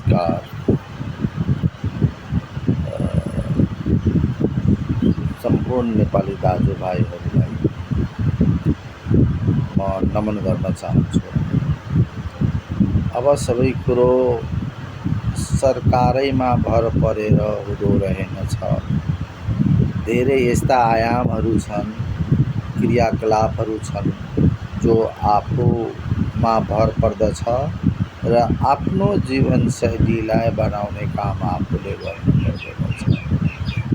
नमस्कार। सम्पूर्ण नेपाली दाजुभाइहरूलाई म नमन गर्न चाहन्छु। अब सबै कुरो सरकारैमा भर परेर हुँदो रहेनछ। धेरै यस्ता आयामहरू छन्, क्रियाकलापहरू छन् जो आफूमा भर पर्दछ र आफ्नो जीवनशैलीलाई बनाउने काम आफूले गर्नुपर्दछ।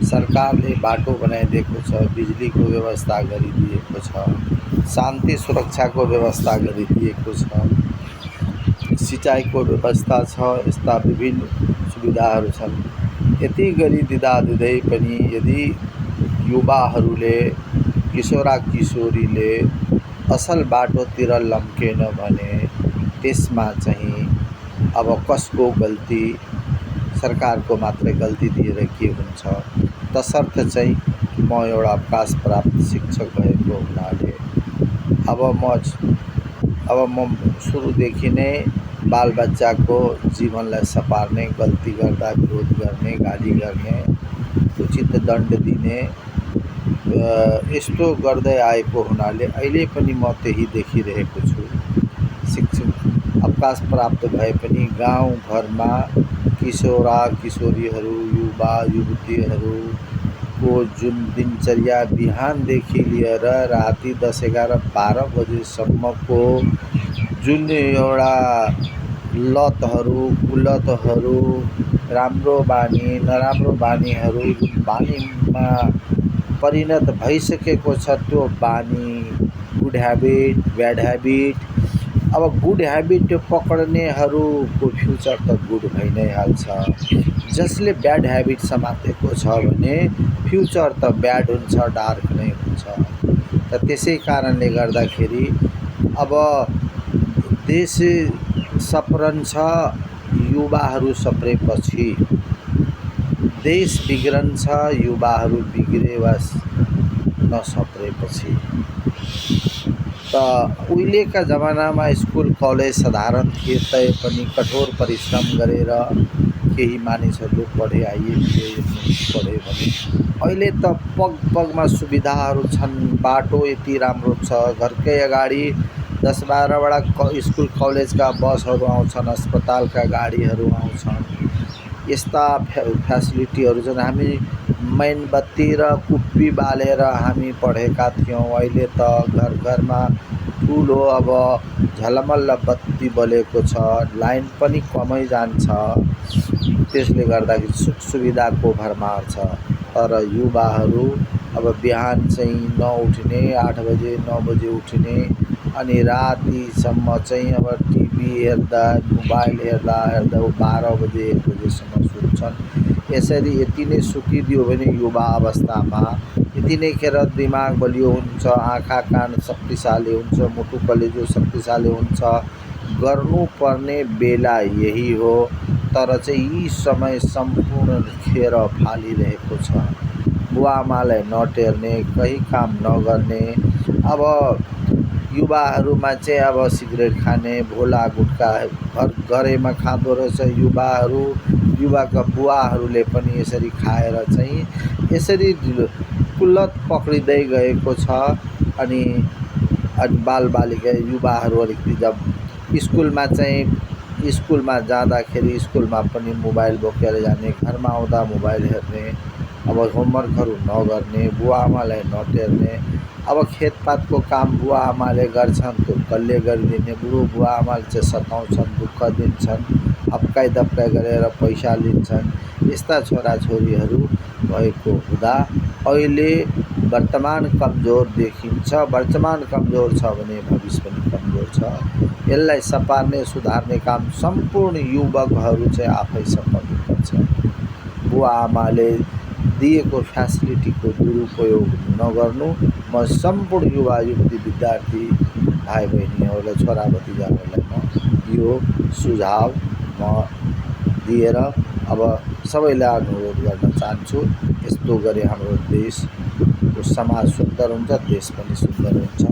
सरकारले बाटो बनाइदिएको छ, बिजुलीको व्यवस्था गरिदिएको छ, शान्ति सुरक्षाको व्यवस्था गरिदिएको छ, सिँचाइको व्यवस्था छ, यस्ता विभिन्न सुविधाहरू छन्। यति गरिदिँदा दिँदै पनि यदि युवाहरूले, किशोरा किशोरीले असल बाटोतिर लम्केन भने त्यसमा चाहिँ अब कसको गल्ती, सरकारको मात्रै गल्ती दिएर के हुन्छ। तसर्थ चाहिँ म एउटा अवकाश प्राप्त शिक्षक भएको हुनाले अब म सुरुदेखि नै बालबच्चाको जीवनलाई सपार्ने, गल्ती गर्दा विरोध गर्ने, गाली गर्ने, उचित दण्ड दिने यस्तो गर्दै आएको हुनाले अहिले पनि म त्यही देखिरहेको छु। शिक्षक अवकाश प्राप्त भए पनि गाउँघरमा किशोरा किशोरीहरू, युवा युवतीहरूको जुन दिनचर्या बिहानदेखि लिएर राति 10, 11, 12 बजेसम्मको जुन एउटा लतहरू, कुलतहरू, राम्रो बानी नराम्रो बानीहरू बानीमा परिणत भइसकेको छ, त्यो बानी गुड ह्याबिट, ब्याड ह्याबिट। अब गुड ह्याबिट पक्ड्नेहरूको फ्युचर त गुड भइ नै हाल्छ। जसले ब्याड ह्याबिट समातेको छ भने फ्युचर त ब्याड हुन्छ, डार्क नै हुन्छ। त त्यसै कारणले गर्दाखेरि अब देश सप्रन्छ, युवाहरू सप्रेपछि देश बिग्रन्छ, युवाहरू बिग्रे वा नसप्रेपछि। त उहिलेका जमानामा स्कुल कलेज साधारण थिए तैपनि कठोर परिश्रम गरेर केही मानिसहरूले पढे, आइएस पढे भने अहिले त पग पगमा सुविधाहरू छन्। बाटो यति राम्रो छ, घरकै अगाडि 10-12वटा स्कुल कलेजका बसहरू आउँछन्, अस्पतालका गाडीहरू आउँछन्। यस्ता फ्यासिलिटीहरू छन्। हामी मेनबत्ती र कुप्पी बालेर हामी पढेका थियौँ। अहिले त घर घरमा ठुलो अब झलमल्ल बत्ती बलेको छ, लाइन पनि कमै जान्छ। त्यसले गर्दाखेरि सुख सुविधाको भरमार छ। तर युवाहरू अब बिहान चाहिँ नउठ्ने, 8 बजे 9 बजे उठ्ने, अनि रातिसम्म चाहिँ अब टिभी हेर्दा, मोबाइल हेर्दा 12 बजे 1 बजेसम्म सुत्छन्। यसरी यति नै सुतिदियो भने युवा अवस्थामा यति नै खेर दिमाग बलियो हुन्छ, आँखा कान शक्तिशाली हुन्छ, मुटु कलेजो शक्तिशाली हुन्छ। गर्नुपर्ने बेला यही हो, तर चाहिँ यी समय सम्पूर्ण खेर फालिरहेको छ। बुवाआमालाई नटेर्ने, कहीँ काम नगर्ने। अब युवाहरूमा चाहिँ अब सिगरेट खाने, भोला गुट्का घरैमा खाँदो रहेछ युवाहरू। युवाका बुवाहरूले पनि यसरी खाएर चाहिँ यसरी कुलत पक्रिँदै गएको छ। अनि बालबालिका युवाहरू अलिकति जब स्कुलमा जाँदाखेरि स्कुलमा पनि मोबाइल बोकेर जाने, घरमा आउँदा मोबाइल हेर्ने, अब होमवर्कहरू नगर्ने, बुवाआमालाई नटेर्ने। अब खेतपातको काम बुवाआमाले गर्छन् त्यो कसले गरिदिने, बुढो बुवाआमाले चाहिँ सताउँछन्, दुःख दिन्छन्, हप्काइ दप्काइ गरेर पैसा लिन्छन्। यस्ता छोराछोरीहरू भएको हुँदा अहिले वर्तमान कमजोर देखिन्छ। वर्तमान कमजोर छ भने भविष्य पनि कमजोर छ। यसलाई सपार्ने, सुधार्ने काम सम्पूर्ण युवकहरू चाहिँ आफै सपर्नुपर्छ। बुवाआमाले दिएको फ्यासिलिटीको दुरुपयोग नगर्नु। म सम्पूर्ण युवा युवती विद्यार्थी भाइ बहिनीहरूलाई, छोरा भतिजाहरूलाई म यो सुझाव म दिएर अब सबैलाई अनुरोध गर्न चाहन्छु। यस्तो गरे हाम्रो देशको समाज सुन्दर हुन्छ, देश पनि सुन्दर हुन्छ।